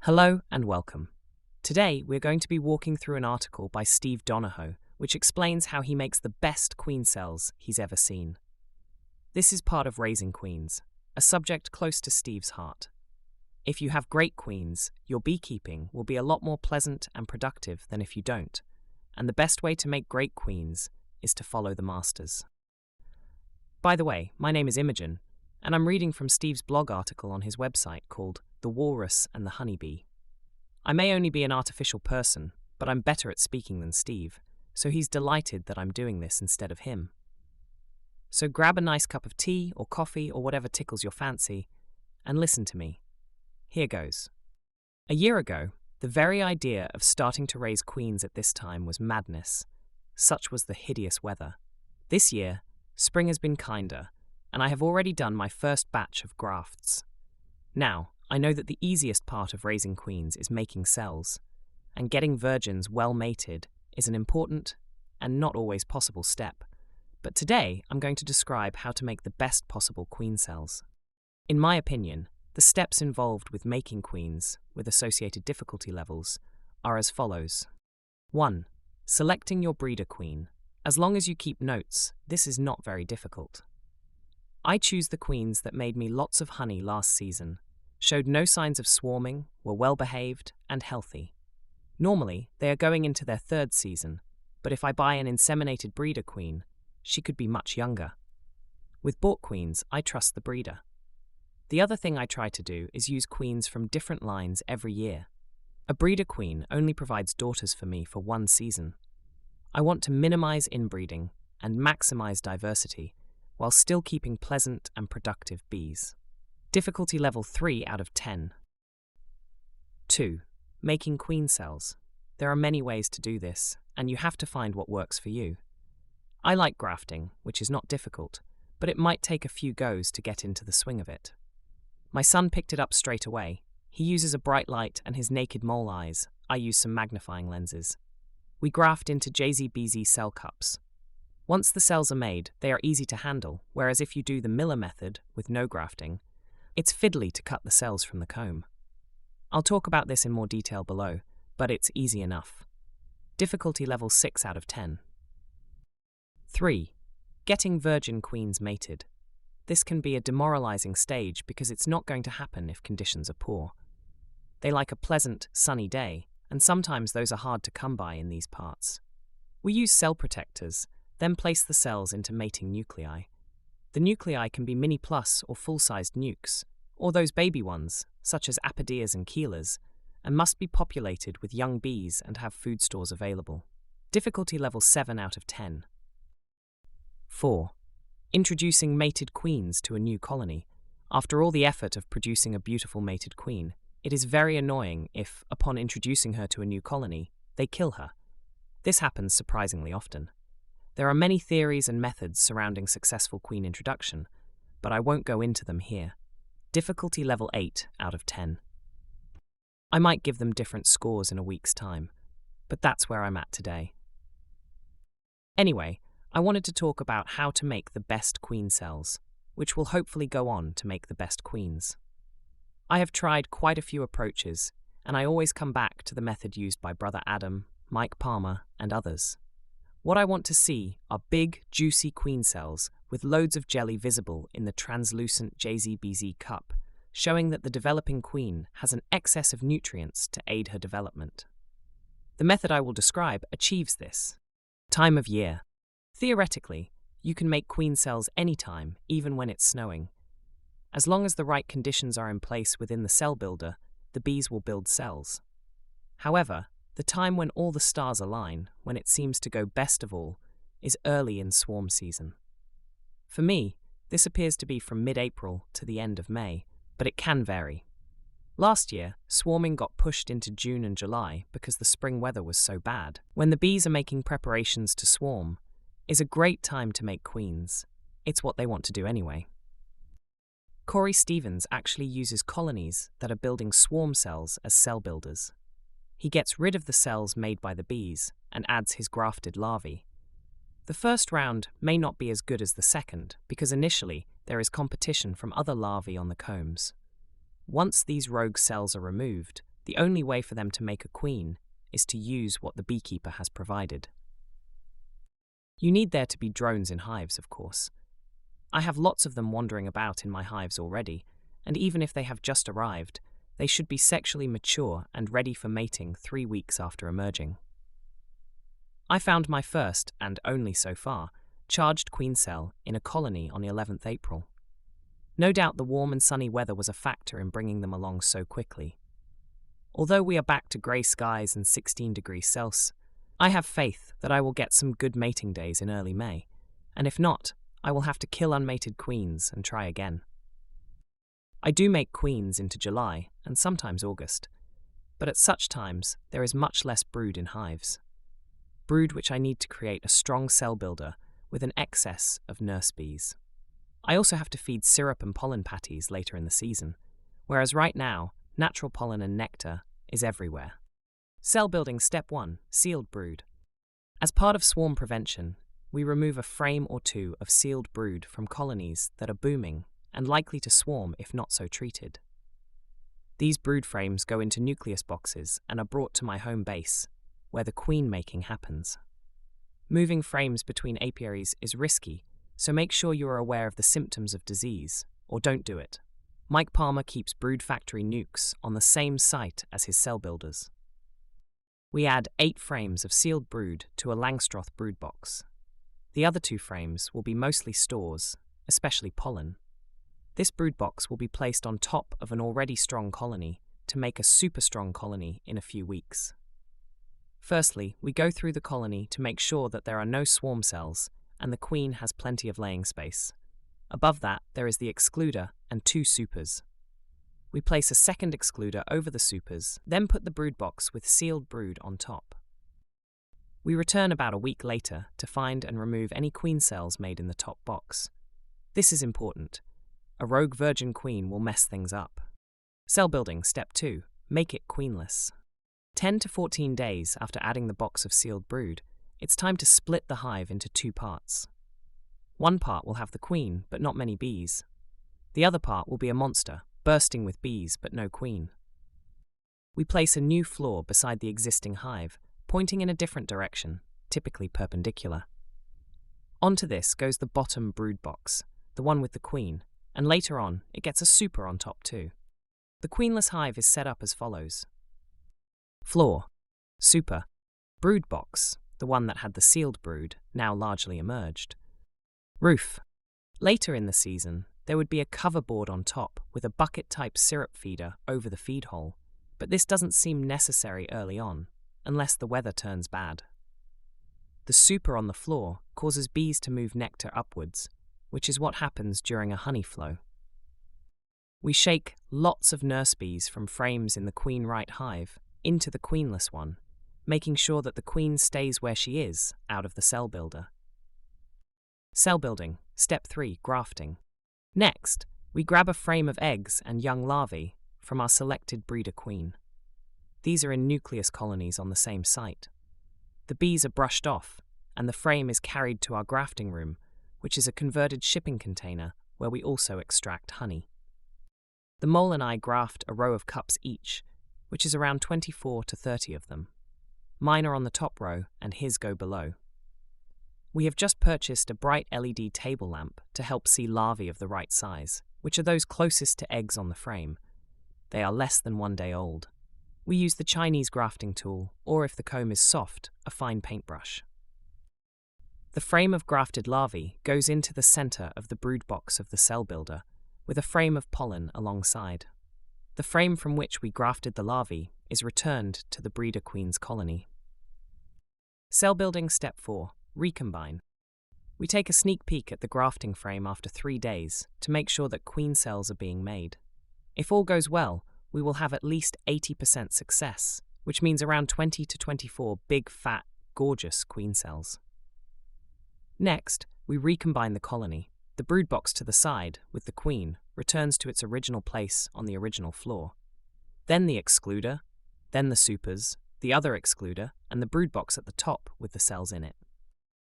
Hello and welcome. Today we're going to be walking through an article by Steve Donahoe, which explains how he makes the best queen cells he's ever seen. This is part of Raising Queens, a subject close to Steve's heart. If you have great queens, your beekeeping will be a lot more pleasant and productive than if you don't, and the best way to make great queens is to follow the masters. By the way, my name is Imogen, and I'm reading from Steve's blog article on his website called The Walrus and the Honeybee. I may only be an artificial person, but I'm better at speaking than Steve, so he's delighted that I'm doing this instead of him. So grab a nice cup of tea or coffee or whatever tickles your fancy, and listen to me. Here goes. A year ago, the very idea of starting to raise queens at this time was madness. Such was the hideous weather. This year, spring has been kinder, and I have already done my first batch of grafts. Now, I know that the easiest part of raising queens is making cells, and getting virgins well mated is an important and not always possible step. But today, I'm going to describe how to make the best possible queen cells. In my opinion, the steps involved with making queens, with associated difficulty levels, are as follows. 1. Selecting your breeder queen. As long as you keep notes, this is not very difficult. I choose the queens that made me lots of honey last season, showed no signs of swarming, were well behaved and healthy. Normally, they are going into their third season, but if I buy an inseminated breeder queen, she could be much younger. With bought queens, I trust the breeder. The other thing I try to do is use queens from different lines every year. A breeder queen only provides daughters for me for one season. I want to minimize inbreeding and maximize diversity, while still keeping pleasant and productive bees. Difficulty level 3 out of 10. 2. Making queen cells. There are many ways to do this, and you have to find what works for you. I like grafting, which is not difficult, but it might take a few goes to get into the swing of it. My son picked it up straight away. He uses a bright light and his naked mole eyes. I use some magnifying lenses. We graft into JZBZ cell cups. Once the cells are made, they are easy to handle, whereas if you do the Miller method, with no grafting, it's fiddly to cut the cells from the comb. I'll talk about this in more detail below, but it's easy enough. Difficulty level 6 out of 10. 3. Getting virgin queens mated. This can be a demoralizing stage because it's not going to happen if conditions are poor. They like a pleasant, sunny day, and sometimes those are hard to come by in these parts. We use cell protectors, then place the cells into mating nuclei. The nuclei can be mini plus or full-sized nukes, or those baby ones, such as apideas and cheilers, and must be populated with young bees and have food stores available. Difficulty level 7 out of 10. 4. Introducing mated queens to a new colony. After all the effort of producing a beautiful mated queen, it is very annoying if, upon introducing her to a new colony, they kill her. This happens surprisingly often. There are many theories and methods surrounding successful queen introduction, but I won't go into them here. Difficulty level 8 out of 10. I might give them different scores in a week's time, but that's where I'm at today. Anyway, I wanted to talk about how to make the best queen cells, which will hopefully go on to make the best queens. I have tried quite a few approaches, and I always come back to the method used by Brother Adam, Mike Palmer, and others. What I want to see are big, juicy queen cells with loads of jelly visible in the translucent JZBZ cup, showing that the developing queen has an excess of nutrients to aid her development. The method I will describe achieves this. Time of year. Theoretically, you can make queen cells anytime, even when it's snowing. As long as the right conditions are in place within the cell builder, the bees will build cells. However, the time when all the stars align, when it seems to go best of all, is early in swarm season. For me, this appears to be from mid-April to the end of May, but it can vary. Last year, swarming got pushed into June and July because the spring weather was so bad. When the bees are making preparations to swarm, is a great time to make queens. It's what they want to do anyway. Corey Stevens actually uses colonies that are building swarm cells as cell builders. He gets rid of the cells made by the bees and adds his grafted larvae. The first round may not be as good as the second because initially there is competition from other larvae on the combs. Once these rogue cells are removed, The only way for them to make a queen is to use what the beekeeper has provided. You need there to be drones in hives, of course. I have lots of them wandering about in my hives already, and even if they have just arrived, they should be sexually mature and ready for mating 3 weeks after emerging. I found my first, and only so far, charged queen cell in a colony on 11th April. No doubt the warm and sunny weather was a factor in bringing them along so quickly. Although we are back to grey skies and 16 degrees Celsius, I have faith that I will get some good mating days in early May, and if not, I will have to kill unmated queens and try again. I do make queens into July and sometimes August, but at such times there is much less brood in hives. Brood which I need to create a strong cell builder with an excess of nurse bees. I also have to feed syrup and pollen patties later in the season, whereas right now, natural pollen and nectar is everywhere. Cell building step 1, sealed brood. As part of swarm prevention, we remove a frame or two of sealed brood from colonies that are booming and likely to swarm if not so treated. These brood frames go into nucleus boxes and are brought to my home base, where the queen making happens. Moving frames between apiaries is risky, so make sure you are aware of the symptoms of disease, or don't do it. Mike Palmer keeps brood factory nukes on the same site as his cell builders. We add 8 frames of sealed brood to a Langstroth brood box. The other 2 frames will be mostly stores, especially pollen. This brood box will be placed on top of an already strong colony to make a super strong colony in a few weeks. Firstly, we go through the colony to make sure that there are no swarm cells and the queen has plenty of laying space. Above that, there is the excluder and 2 supers. We place a second excluder over the supers, then put the brood box with sealed brood on top. We return about a week later to find and remove any queen cells made in the top box. This is important. A rogue virgin queen will mess things up. Cell building step 2, make it queenless. 10 to 14 days after adding the box of sealed brood, it's time to split the hive into 2 parts. One part will have the queen, but not many bees. The other part will be a monster, bursting with bees, but no queen. We place a new floor beside the existing hive, pointing in a different direction, typically perpendicular. Onto this goes the bottom brood box, the one with the queen, and later on, it gets a super on top too. The queenless hive is set up as follows. Floor, super, brood box, the one that had the sealed brood, now largely emerged. Roof. Later in the season, there would be a cover board on top with a bucket-type syrup feeder over the feed hole, but this doesn't seem necessary early on, unless the weather turns bad. The super on the floor causes bees to move nectar upwards, which is what happens during a honey flow. We shake lots of nurse bees from frames in the queen right hive into the queenless one, making sure that the queen stays where she is, out of the cell builder. Cell building, step 3, grafting. Next, we grab a frame of eggs and young larvae from our selected breeder queen. These are in nucleus colonies on the same site. The bees are brushed off, and the frame is carried to our grafting room, which is a converted shipping container where we also extract honey. The mole and I graft a row of cups each, which is around 24 to 30 of them. Mine are on the top row, and his go below. We have just purchased a bright LED table lamp to help see larvae of the right size, which are those closest to eggs on the frame. They are less than 1 day old. We use the Chinese grafting tool, or if the comb is soft, a fine paintbrush. The frame of grafted larvae goes into the center of the brood box of the cell builder, with a frame of pollen alongside. The frame from which we grafted the larvae is returned to the breeder queen's colony. Cell building step 4. Recombine. We take a sneak peek at the grafting frame after 3 days to make sure that queen cells are being made. If all goes well, we will have at least 80% success, which means around 20 to 24 big, fat, gorgeous queen cells. Next, we recombine the colony. The brood box to the side, with the queen, returns to its original place on the original floor. Then the excluder, then the supers, the other excluder, and the brood box at the top with the cells in it.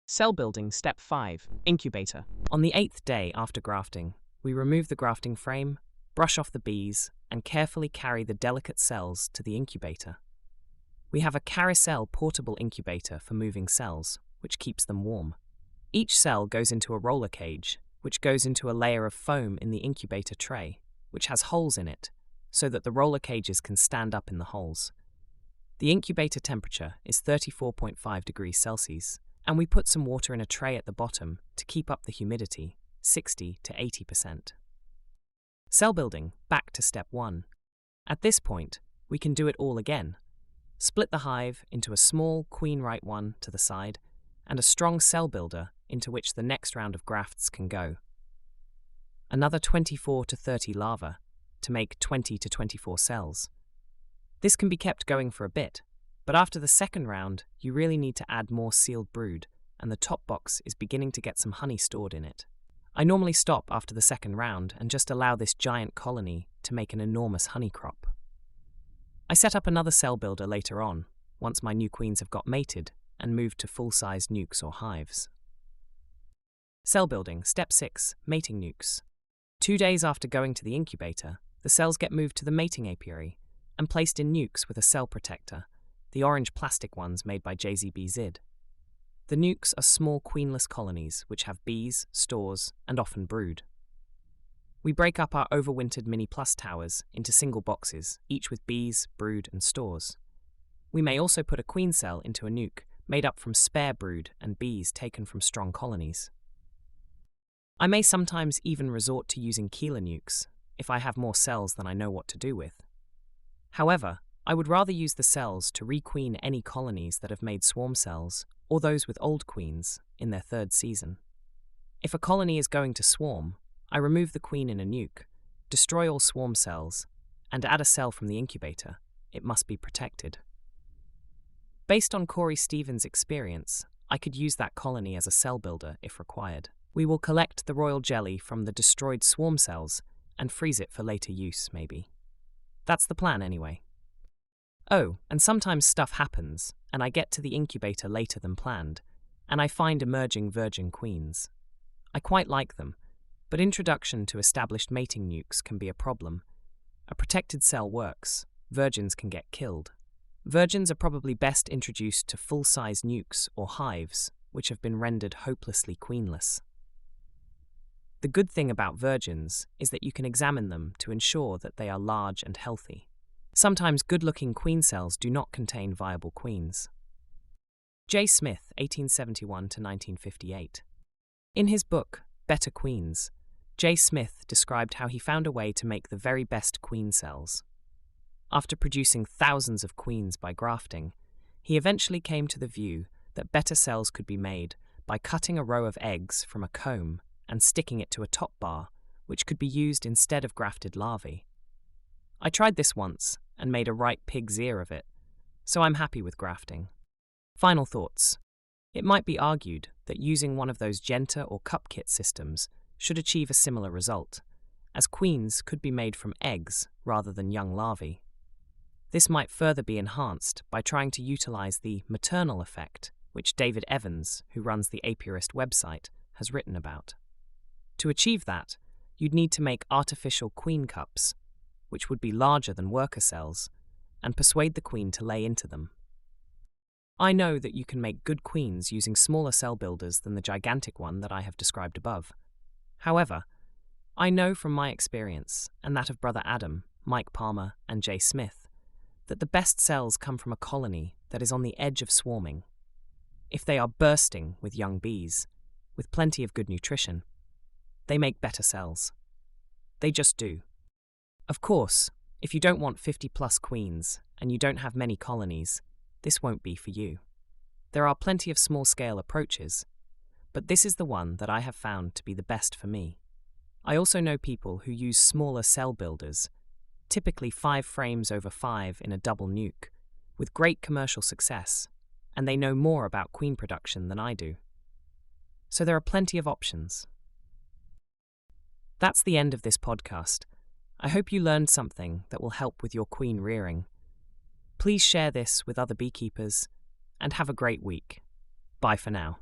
Cell building step 5, incubator. On the 8th day after grafting, we remove the grafting frame, brush off the bees, and carefully carry the delicate cells to the incubator. We have a carousel portable incubator for moving cells, which keeps them warm. Each cell goes into a roller cage, which goes into a layer of foam in the incubator tray, which has holes in it, so that the roller cages can stand up in the holes. The incubator temperature is 34.5 degrees Celsius, and we put some water in a tray at the bottom to keep up the humidity, 60 to 80%. Cell building, back to step 1. At this point, we can do it all again. Split the hive into a small queen right one to the side, and a strong cell builder into which the next round of grafts can go. Another 24 to 30 larvae to make 20 to 24 cells. This can be kept going for a bit, but after the second round, you really need to add more sealed brood, and the top box is beginning to get some honey stored in it. I normally stop after the second round and just allow this giant colony to make an enormous honey crop. I set up another cell builder later on, once my new queens have got mated and moved to full-sized nukes or hives. Cell building, step 6, mating nukes. 2 days after going to the incubator, the cells get moved to the mating apiary and placed in nukes with a cell protector, the orange plastic ones made by JZBZ. The nukes are small queenless colonies which have bees, stores, and often brood. We break up our overwintered mini plus towers into single boxes, each with bees, brood, and stores. We may also put a queen cell into a nuke made up from spare brood and bees taken from strong colonies. I may sometimes even resort to using Keeler nukes if I have more cells than I know what to do with. However, I would rather use the cells to requeen any colonies that have made swarm cells, or those with old queens, in their 3rd season. If a colony is going to swarm, I remove the queen in a nuke, destroy all swarm cells, and add a cell from the incubator. It must be protected. Based on Corey Stevens' experience, I could use that colony as a cell builder if required. We will collect the royal jelly from the destroyed swarm cells and freeze it for later use, maybe. That's the plan anyway. Oh, and sometimes stuff happens, and I get to the incubator later than planned, and I find emerging virgin queens. I quite like them, but introduction to established mating nukes can be a problem. A protected cell works, virgins can get killed. Virgins are probably best introduced to full-size nukes or hives, which have been rendered hopelessly queenless. The good thing about virgins is that you can examine them to ensure that they are large and healthy. Sometimes good-looking queen cells do not contain viable queens. J. Smith, 1871 to 1958. In his book, Better Queens, J. Smith described how he found a way to make the very best queen cells. After producing thousands of queens by grafting, he eventually came to the view that better cells could be made by cutting a row of eggs from a comb and sticking it to a top bar, which could be used instead of grafted larvae. I tried this once and made a right pig's ear of it, so I'm happy with grafting. Final thoughts. It might be argued that using one of those Genta or cup kit systems should achieve a similar result, as queens could be made from eggs rather than young larvae. This might further be enhanced by trying to utilize the maternal effect, which David Evans, who runs the Apiarist website, has written about. To achieve that, you'd need to make artificial queen cups, which would be larger than worker cells, and persuade the queen to lay into them. I know that you can make good queens using smaller cell builders than the gigantic one that I have described above. However, I know from my experience, and that of Brother Adam, Mike Palmer, and Jay Smith, that the best cells come from a colony that is on the edge of swarming. If they are bursting with young bees, with plenty of good nutrition, they make better cells. They just do. Of course, if you don't want 50-plus queens and you don't have many colonies, this won't be for you. There are plenty of small-scale approaches, but this is the one that I have found to be the best for me. I also know people who use smaller cell builders, typically 5 frames over 5 in a double nuke, with great commercial success, and they know more about queen production than I do. So there are plenty of options. That's the end of this podcast. I hope you learned something that will help with your queen rearing. Please share this with other beekeepers, and have a great week. Bye for now.